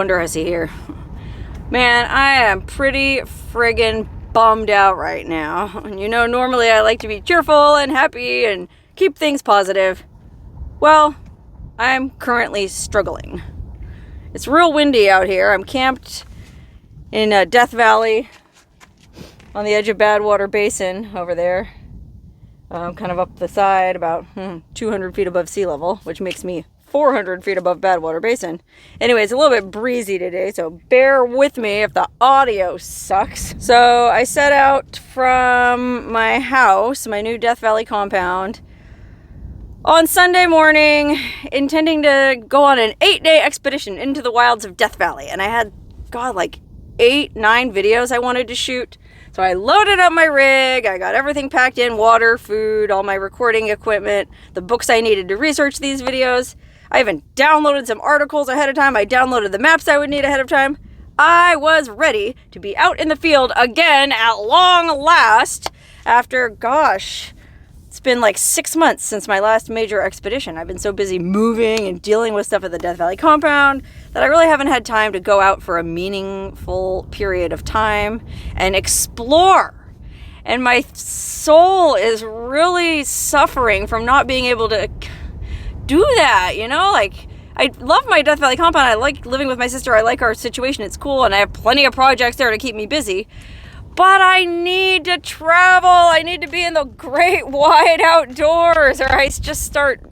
Wonderhussy here. Man, I am pretty friggin' bummed out right now. And you know, normally I like to be cheerful and happy and keep things positive. Well, I'm currently struggling. It's real windy out here. I'm camped in Death Valley on the edge of Badwater Basin over there. Kind of up the side, about 200 feet above sea level, which makes me 400 feet above Badwater Basin. Anyway, it's a little bit breezy today, so bear with me if the audio sucks. So I set out from my house, my new Death Valley compound, on Sunday morning, intending to go on an 8-day expedition into the wilds of Death Valley. And I had, like 8-9 videos I wanted to shoot. So I loaded up my rig, I got everything packed in, water, food, all my recording equipment, the books I needed to research these videos. I even downloaded some articles ahead of time. I downloaded the maps I would need ahead of time. I was ready to be out in the field again at long last after, it's been like 6 months since my last major expedition. I've been so busy moving and dealing with stuff at the Death Valley compound that I really haven't had time to go out for a meaningful period of time and explore. And my soul is really suffering from not being able to do that, you know? Like, I love my Death Valley compound. I like living with my sister. I like our situation. It's cool. And I have plenty of projects there to keep me busy. But I need to travel. I need to be in the great wide outdoors, or I just start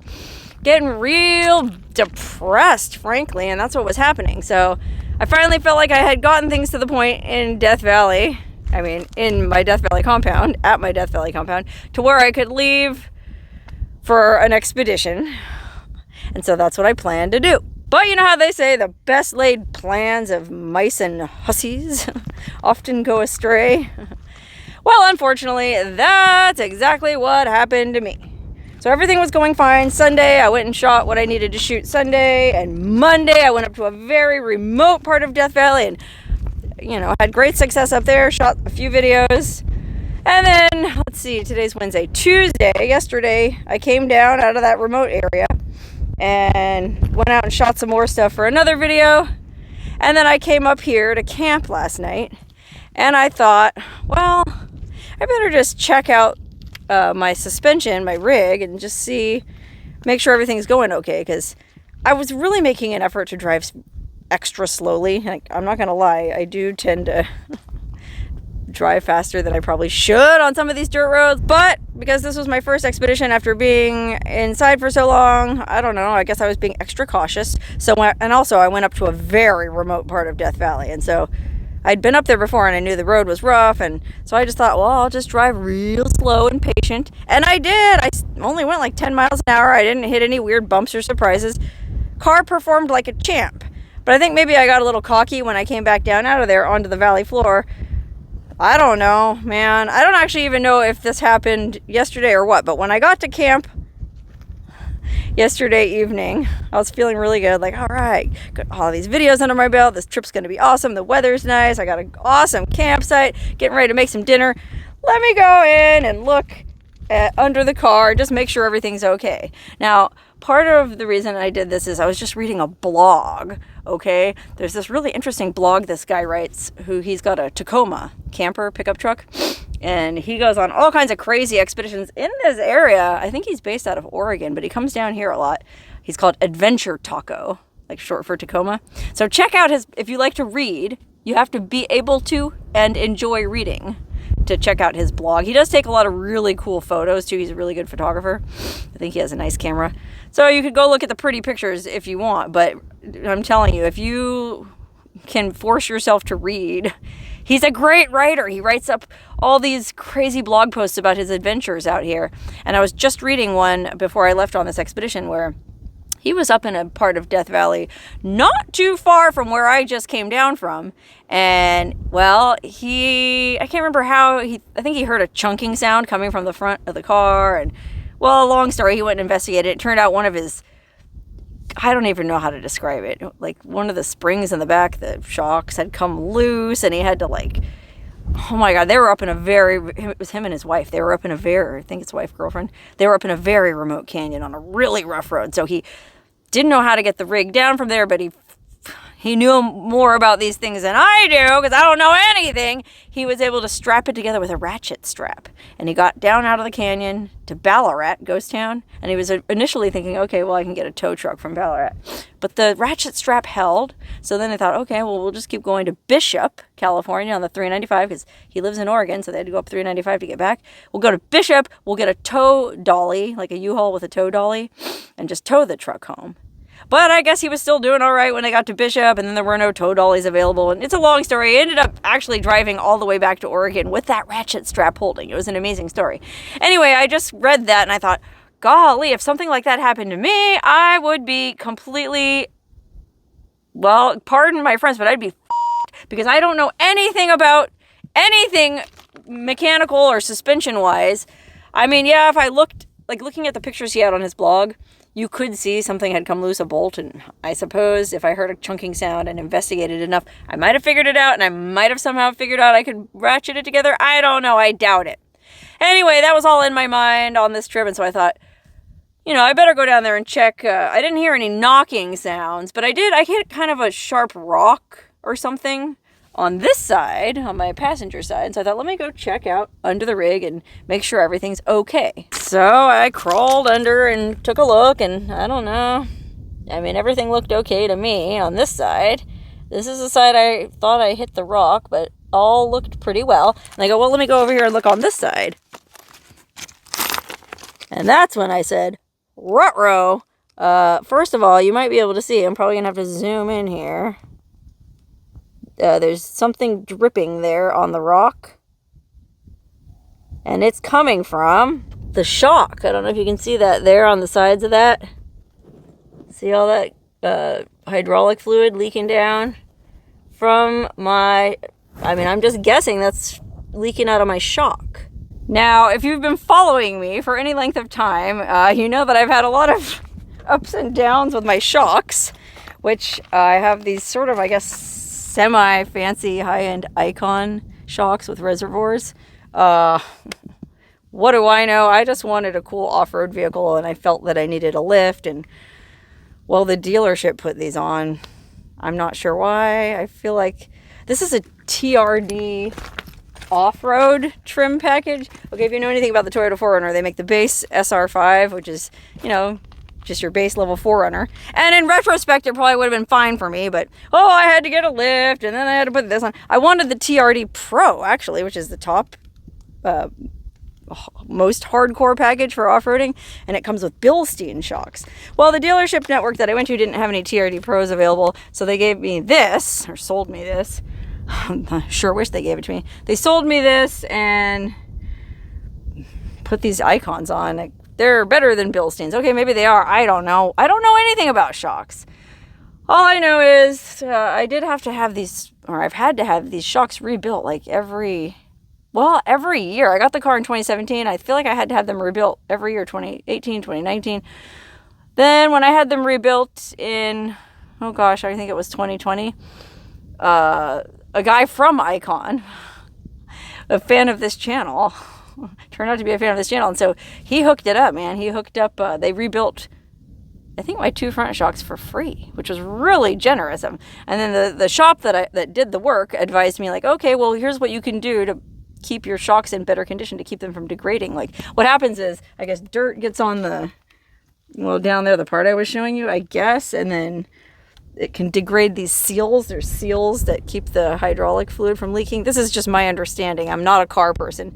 getting real depressed, frankly. And that's what was happening. So I finally felt like I had gotten things to the point in Death Valley. I mean, in my Death Valley compound, at my Death Valley compound, to where I could leave for an expedition. And so that's what I plan to do. But you know how they say the best laid plans of mice and hussies often go astray? Well, unfortunately, that's exactly what happened to me. So everything was going fine. Sunday, I went and shot what I needed to shoot Sunday. And Monday, I went up to a very remote part of Death Valley and, had great success up there. Shot a few videos. And then, let's see, today's Wednesday. Tuesday, yesterday, I came down out of that remote area and went out and shot some more stuff for another video. And then I came up here to camp last night, and I thought, well, I better just check out my suspension, my rig, and just make sure everything's going okay, because I was really making an effort to drive extra slowly. Like, I'm not gonna lie, I do tend to drive faster than I probably should on some of these dirt roads, but because this was my first expedition after being inside for so long, I don't know, I guess I was being extra cautious. And also I went up to a very remote part of Death Valley, and so I'd been up there before and I knew the road was rough, and so I just thought, well, I'll just drive real slow and patient. And I did. I only went like 10 miles an hour. I didn't hit any weird bumps or surprises. Car performed like a champ. But I think maybe I got a little cocky when I came back down out of there onto the valley floor. I don't know, man. I don't actually even know if this happened yesterday or what, but when I got to camp yesterday evening, I was feeling really good. Like, all right, got all these videos under my belt. This trip's going to be awesome. The weather's nice. I got an awesome campsite. Getting ready to make some dinner. Let me go in and look under the car, just make sure everything's okay. Now, part of the reason I did this is I was just reading a blog, okay? There's this really interesting blog this guy writes, he's got a Tacoma camper pickup truck, and he goes on all kinds of crazy expeditions in this area. I think he's based out of Oregon, but he comes down here a lot. He's called Adventure Taco, like short for Tacoma. So check out if you like to read, you have to be able to and enjoy reading to check out his blog. He does take a lot of really cool photos too. He's a really good photographer. I think he has a nice camera. So you could go look at the pretty pictures if you want, but I'm telling you, if you can force yourself to read, he's a great writer. He writes up all these crazy blog posts about his adventures out here. And I was just reading one before I left on this expedition where he was up in a part of Death Valley not too far from where I just came down from. And, well, I can't remember how, I think he heard a chunking sound coming from the front of the car. And, well, long story, he went and investigated it. It turned out one of his, I don't even know how to describe it. Like, one of the springs in the back, the shocks had come loose, and he had to, oh my God, they were up in it was him and his wife. They were up in I think it's wife, girlfriend. They were up in a very remote canyon on a really rough road. So he didn't know how to get the rig down from there, but he knew more about these things than I do, because I don't know anything. He was able to strap it together with a ratchet strap. And he got down out of the canyon to Ballarat, ghost town. And he was initially thinking, okay, well, I can get a tow truck from Ballarat. But the ratchet strap held. So then they thought, okay, well, we'll just keep going to Bishop, California on the 395, because he lives in Oregon, so they had to go up 395 to get back. We'll go to Bishop, we'll get a tow dolly, like a U-Haul with a tow dolly, and just tow the truck home. But I guess he was still doing all right when they got to Bishop, and then there were no tow dollies available. And it's a long story. He ended up actually driving all the way back to Oregon with that ratchet strap holding. It was an amazing story. Anyway, I just read that, and I thought, golly, if something like that happened to me, I would be completely, well, pardon my friends, but I'd be f***ed, because I don't know anything about anything mechanical or suspension-wise. I mean, yeah, if I looked, like looking at the pictures he had on his blog, you could see something had come loose, a bolt, and I suppose if I heard a chunking sound and investigated enough, I might have figured it out, and I might have somehow figured out I could ratchet it together. I don't know. I doubt it. Anyway, that was all in my mind on this trip, and so I thought, you know, I better go down there and check. I didn't hear any knocking sounds, but I hit kind of a sharp rock or something on this side, on my passenger side. So I thought, let me go check out under the rig and make sure everything's okay. So I crawled under and took a look, and I don't know. I mean, everything looked okay to me on this side. This is the side I thought I hit the rock, but all looked pretty well. And I go, well, let me go over here and look on this side. And that's when I said, ruh-roh. First of all, you might be able to see. I'm probably going to have to zoom in here. There's something dripping there on the rock. And it's coming from the shock. I don't know if you can see that there on the sides of that. See all that hydraulic fluid leaking down from my... I mean, I'm just guessing that's leaking out of my shock. Now, if you've been following me for any length of time, you know that I've had a lot of ups and downs with my shocks, which I have these sort of, I guess, semi-fancy high-end Icon shocks with reservoirs. What do I know? I just wanted a cool off-road vehicle, and I felt that I needed a lift, and, well, the dealership put these on. I'm not sure why. I feel like this is a TRD off-road trim package. Okay, if you know anything about the Toyota 4Runner, they make the base SR5, which is, you know, just your base level 4Runner. And in retrospect, it probably would have been fine for me, but, oh, I had to get a lift, and then I had to put this on. I wanted the TRD Pro, actually, which is the top, most hardcore package for off-roading, and it comes with Bilstein shocks. Well, the dealership network that I went to didn't have any TRD Pros available, so they gave me this, or sold me this. I sure wish they gave it to me. They sold me this and put these Icons on. Like, they're better than Bilsteins. Okay, maybe they are. I don't know. I don't know anything about shocks. All I know is I did have to have these, or I've had to have these shocks rebuilt like every year. I got the car in 2017. I feel like I had to have them rebuilt every year, 2018, 2019. Then when I had them rebuilt in, oh gosh, I think it was 2020, a guy from Icon, a fan of this channel, turned out to be a fan of this channel, and so he hooked it up, man. He hooked up, they rebuilt, I think, my 2 front shocks for free, which was really generous of him. And then the shop that did the work advised me, like, okay, well, here's what you can do to keep your shocks in better condition, to keep them from degrading. Like, what happens is, I guess, dirt gets on the, well, down there, the part I was showing you, I guess, and then it can degrade these seals. There's seals that keep the hydraulic fluid from leaking. This is just my understanding. I'm not a car person.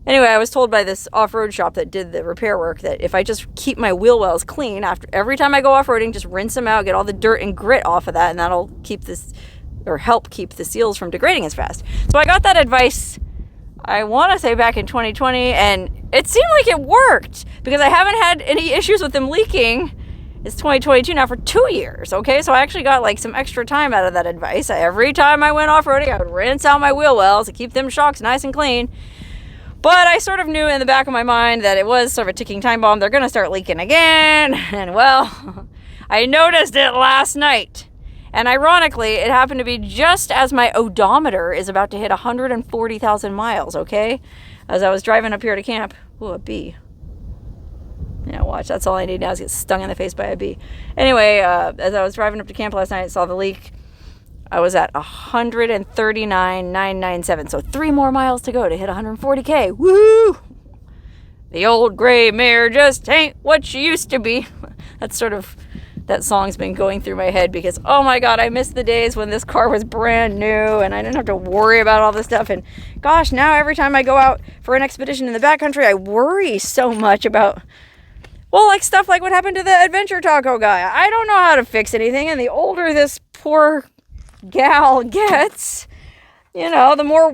Anyway, I was told by this off-road shop that did the repair work that if I just keep my wheel wells clean after every time I go off-roading, just rinse them out, get all the dirt and grit off of that, and that'll keep this, or help keep the seals from degrading as fast. So I got that advice, I want to say back in 2020, and it seemed like it worked because I haven't had any issues with them leaking. It's 2022 now for 2 years, okay? So I actually got like some extra time out of that advice. Every time I went off-roading, I would rinse out my wheel wells to keep them shocks nice and clean. But I sort of knew in the back of my mind that it was sort of a ticking time bomb. They're going to start leaking again. And, well, I noticed it last night. And ironically, it happened to be just as my odometer is about to hit 140,000 miles, okay? As I was driving up here to camp. Ooh, a bee. Yeah, watch. That's all I need now is get stung in the face by a bee. Anyway, as I was driving up to camp last night, I saw the leak. I was at 139,997. So 3 more miles to go to hit 140K. Woo! The old gray mare just ain't what she used to be. That's sort of, that song's been going through my head because, oh my God, I miss the days when this car was brand new and I didn't have to worry about all this stuff. And gosh, now every time I go out for an expedition in the backcountry, I worry so much about, well, like stuff like what happened to the adventure taco guy. I don't know how to fix anything. And the older this poor gal gets, you know, the more,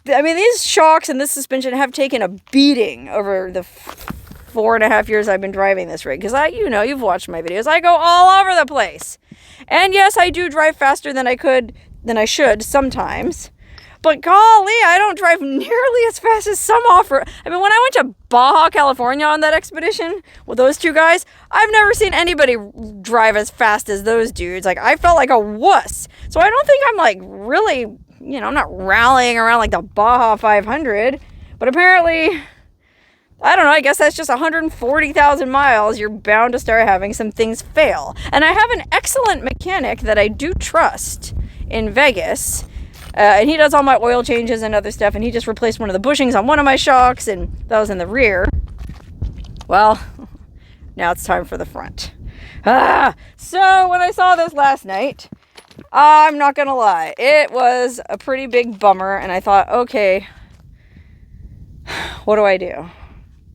I mean, these shocks and this suspension have taken a beating over the 4.5 years I've been driving this rig. Because you've watched my videos. I go all over the place. And yes, I do drive faster than I should sometimes. But golly, I don't drive nearly as fast as some off-road. I mean, when I went to Baja, California on that expedition with those two guys, I've never seen anybody drive as fast as those dudes. Like, I felt like a wuss. So I don't think I'm like really, I'm not rallying around like the Baja 500. But apparently, I don't know, I guess that's just 140,000 miles. You're bound to start having some things fail. And I have an excellent mechanic that I do trust in Vegas. And he does all my oil changes and other stuff. And he just replaced one of the bushings on one of my shocks. And that was in the rear. Well, now it's time for the front. So when I saw this last night, I'm not going to lie. It was a pretty big bummer. And I thought, okay, what do I do?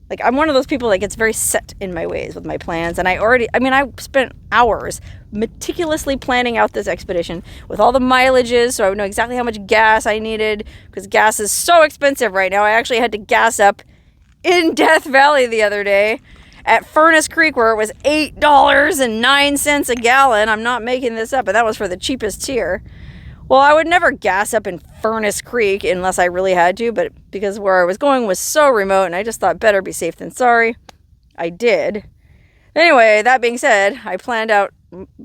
Like, I'm one of those people that gets very set in my ways with my plans. And I spent hours meticulously planning out this expedition with all the mileages. So I would know exactly how much gas I needed because gas is so expensive right now. I actually had to gas up in Death Valley the other day at Furnace Creek where it was $8.09 a gallon. I'm not making this up. And that was for the cheapest tier. Well, I would never gas up in Furnace Creek unless I really had to, but because where I was going was so remote and I just thought better be safe than sorry, I did. Anyway, that being said, I planned out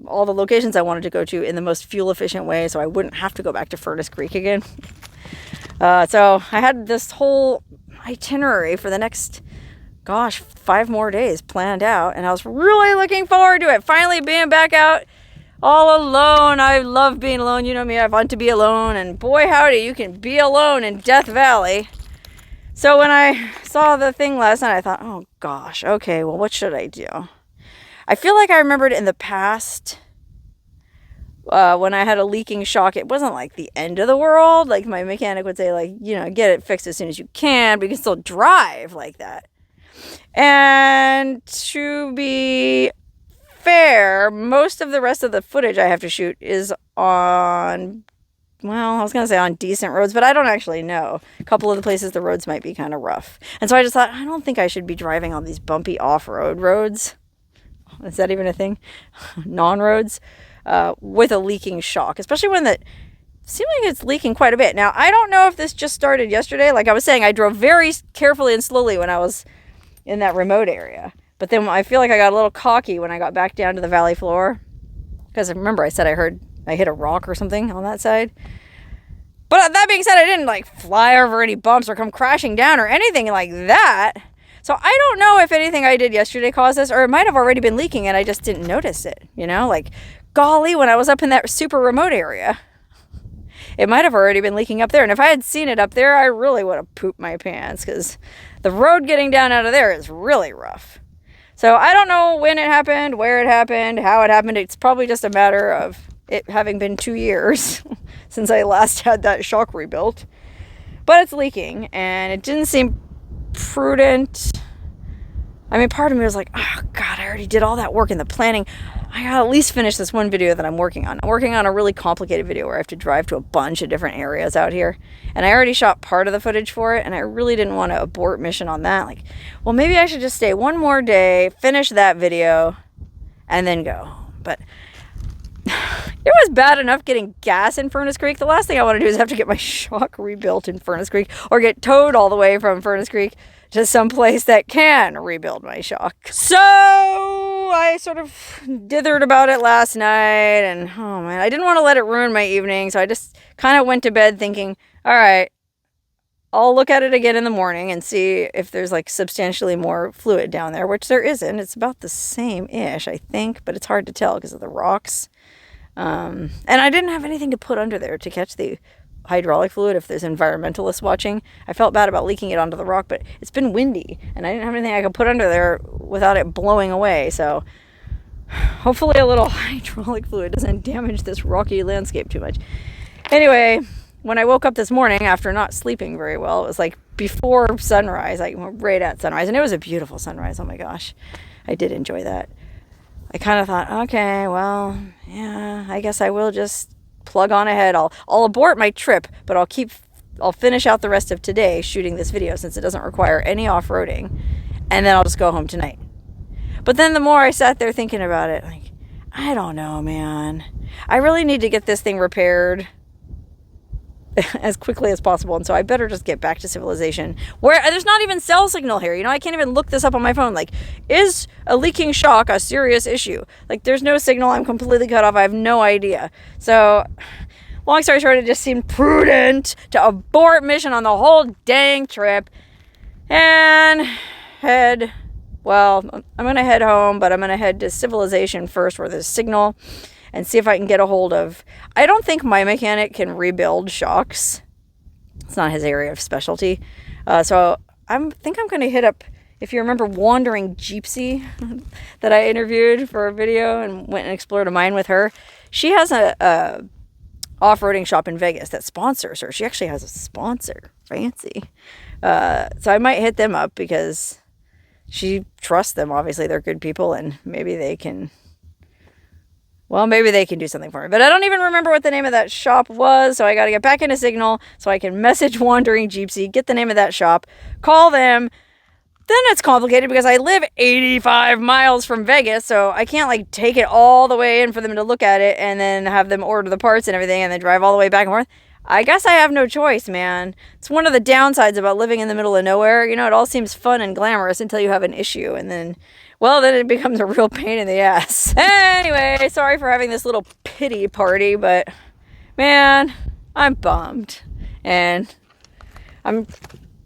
all the locations I wanted to go to in the most fuel efficient way so I wouldn't have to go back to Furnace Creek again. So I had this whole itinerary for the next, 5 more days planned out and I was really looking forward to it. Finally being back out all alone. I love being alone. You know me, I want to be alone. And boy, howdy, you can be alone in Death Valley. So when I saw the thing last night, I thought, oh gosh, okay, well, what should I do? I feel like I remembered in the past when I had a leaking shock, it wasn't like the end of the world. Like my mechanic would say, like, get it fixed as soon as you can, but you can still drive like that. And to be fair, most of the rest of the footage I have to shoot is on, well, I was going to say on decent roads, but I don't actually know. A couple of the places the roads might be kind of rough. And so I just thought, I don't think I should be driving on these bumpy off-road roads. Is that even a thing? Non-roads with a leaking shock, especially when it seems like it's leaking quite a bit. Now, I don't know if this just started yesterday. Like I was saying, I drove very carefully and slowly when I was in that remote area. But then I feel like I got a little cocky when I got back down to the valley floor. Because remember I said I hit a rock or something on that side. But that being said, I didn't like fly over any bumps or come crashing down or anything like that. So I don't know if anything I did yesterday caused this, or it might have already been leaking and I just didn't notice it. Like, golly, when I was up in that super remote area, it might have already been leaking up there. And if I had seen it up there, I really would have pooped my pants because the road getting down out of there is really rough. So I don't know when it happened, where it happened, how it happened. It's probably just a matter of it having been 2 years since I last had that shock rebuilt. But it's leaking, and it didn't seem prudent. I mean, part of me was like, oh, God, I already did all that work in the planning. I gotta at least finish this one video that I'm working on. I'm working on a really complicated video where I have to drive to a bunch of different areas out here. And I already shot part of the footage for it, and I really didn't want to abort mission on that. Like, well, maybe I should just stay one more day, finish that video, and then go. But it was bad enough getting gas in Furnace Creek. The last thing I want to do is have to get my shock rebuilt in Furnace Creek or get towed all the way from Furnace Creek to some place that can rebuild my shock. So I sort of dithered about it last night, and oh man, I didn't want to let it ruin my evening, so I just kind of went to bed thinking, all right, I'll look at it again in the morning and see if there's like substantially more fluid down there, which there isn't. It's about the same-ish, I think, but it's hard to tell because of the rocks. And I didn't have anything to put under there to catch the hydraulic fluid if there's environmentalists watching. I felt bad about leaking it onto the rock, but it's been windy, and I didn't have anything I could put under there without it blowing away, so hopefully a little hydraulic fluid doesn't damage this rocky landscape too much. Anyway, when I woke up this morning after not sleeping very well, it was like before sunrise, like right at sunrise, and it was a beautiful sunrise. Oh my gosh, I did enjoy that. I kind of thought, okay, well, yeah, I guess I will just plug on ahead. I'll abort my trip, but I'll finish out the rest of today shooting this video since it doesn't require any off-roading, and then I'll just go home tonight. But then the more I sat there thinking about it, like, I don't know, man. I really need to get this thing repaired as quickly as possible, and so I better just get back to civilization, where there's not even cell signal here. You know, I can't even look this up on my phone. Like, is a leaking shock a serious issue? Like, there's no signal. I'm completely cut off. I have no idea. So, long story short, it just seemed prudent to abort mission on the whole dang trip and I'm going to head home, but I'm going to head to civilization first where there's signal, and see if I can get a hold of... I don't think my mechanic can rebuild shocks. It's not his area of specialty. So I think I'm going to hit up, if you remember Wandering Gypsy that I interviewed for a video and went and explored a mine with her. She has a off-roading shop in Vegas that sponsors her. She actually has a sponsor. Fancy. So I might hit them up because she trusts them. Obviously, they're good people, and maybe they can... Well, maybe they can do something for me. But I don't even remember what the name of that shop was, so I got to get back into Signal so I can message Wandering Gypsy, get the name of that shop, call them. Then it's complicated because I live 85 miles from Vegas, so I can't, like, take it all the way in for them to look at it and then have them order the parts and everything and then drive all the way back and forth. I guess I have no choice, man. It's one of the downsides about living in the middle of nowhere. You know, it all seems fun and glamorous until you have an issue, and then... well, then it becomes a real pain in the ass. Anyway, sorry for having this little pity party, but man, I'm bummed. And I'm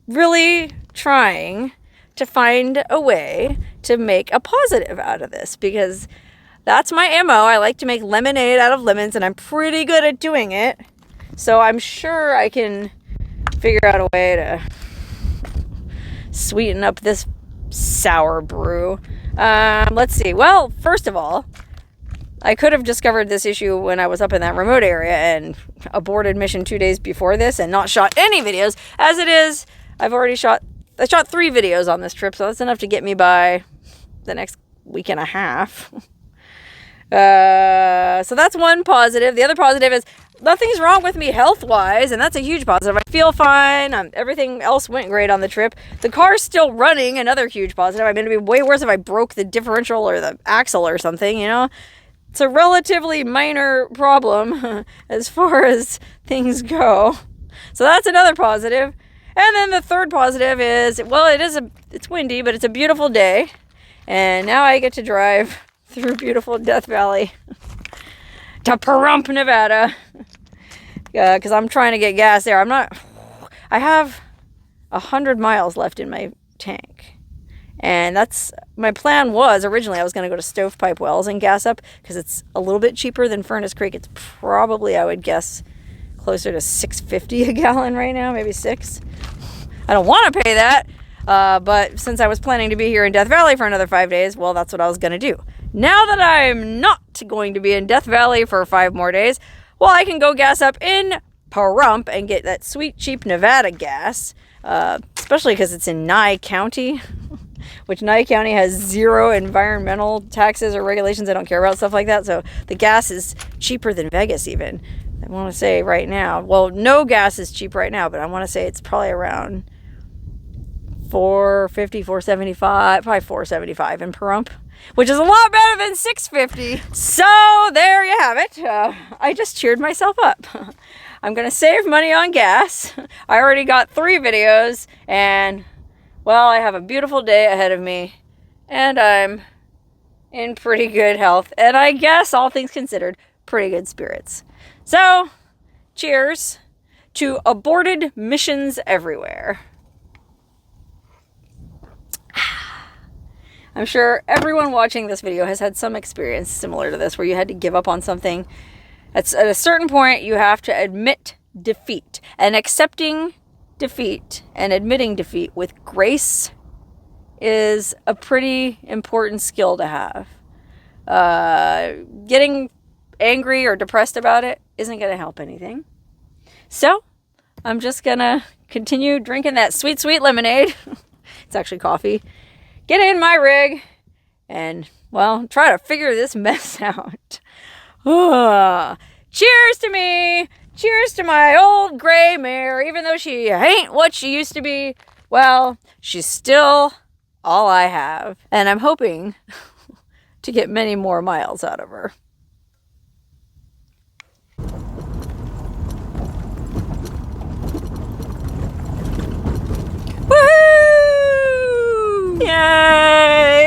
really trying to find a way to make a positive out of this, because that's my MO. I like to make lemonade out of lemons, and I'm pretty good at doing it. So I'm sure I can figure out a way to sweeten up this sour brew. Let's see. Well, first of all, I could have discovered this issue when I was up in that remote area and aborted mission 2 days before this and not shot any videos. As it is, I shot 3 videos on this trip, so that's enough to get me by the next week and a half. So that's one positive. The other positive is nothing's wrong with me health-wise, and that's a huge positive. I feel fine. Everything else went great on the trip. The car's still running, another huge positive. I mean, it'd be way worse if I broke the differential or the axle or something, you know? It's a relatively minor problem as far as things go. So that's another positive. And then the third positive is, well, it's windy, but it's a beautiful day. And now I get to drive through beautiful Death Valley to Pahrump, Nevada. Because I'm trying to get gas there. I have 100 miles left in my tank. And that's, my plan was, originally I was going to go to Stovepipe Wells and gas up, because it's a little bit cheaper than Furnace Creek. It's probably, I would guess, closer to $6.50 a gallon right now, maybe $6. I don't want to pay that, but since I was planning to be here in Death Valley for another 5 days, well, that's what I was going to do. Now that I'm not going to be in Death Valley for 5 more days, well, I can go gas up in Pahrump and get that sweet, cheap Nevada gas, especially because it's in Nye County, which Nye County has 0 environmental taxes or regulations. I don't care about stuff like that, so the gas is cheaper than Vegas even. I want to say right now, well, no gas is cheap right now, but I want to say it's probably around $4.50, $4.75, probably $4.75 in Pahrump, which is a lot better than $6.50. So there you have it. I just cheered myself up. I'm going to save money on gas. I already got 3 videos, and, well, I have a beautiful day ahead of me, and I'm in pretty good health, and I guess, all things considered, pretty good spirits. So, cheers to aborted missions everywhere. I'm sure everyone watching this video has had some experience similar to this where you had to give up on something. At a certain point, you have to admit defeat. And accepting defeat and admitting defeat with grace is a pretty important skill to have. Getting angry or depressed about it isn't going to help anything. So I'm just going to continue drinking that sweet, sweet lemonade. It's actually coffee. Get in my rig and, well, try to figure this mess out. Cheers to me. Cheers to my old gray mare. Even though she ain't what she used to be, well, she's still all I have. And I'm hoping to get many more miles out of her. Woohoo! Yay!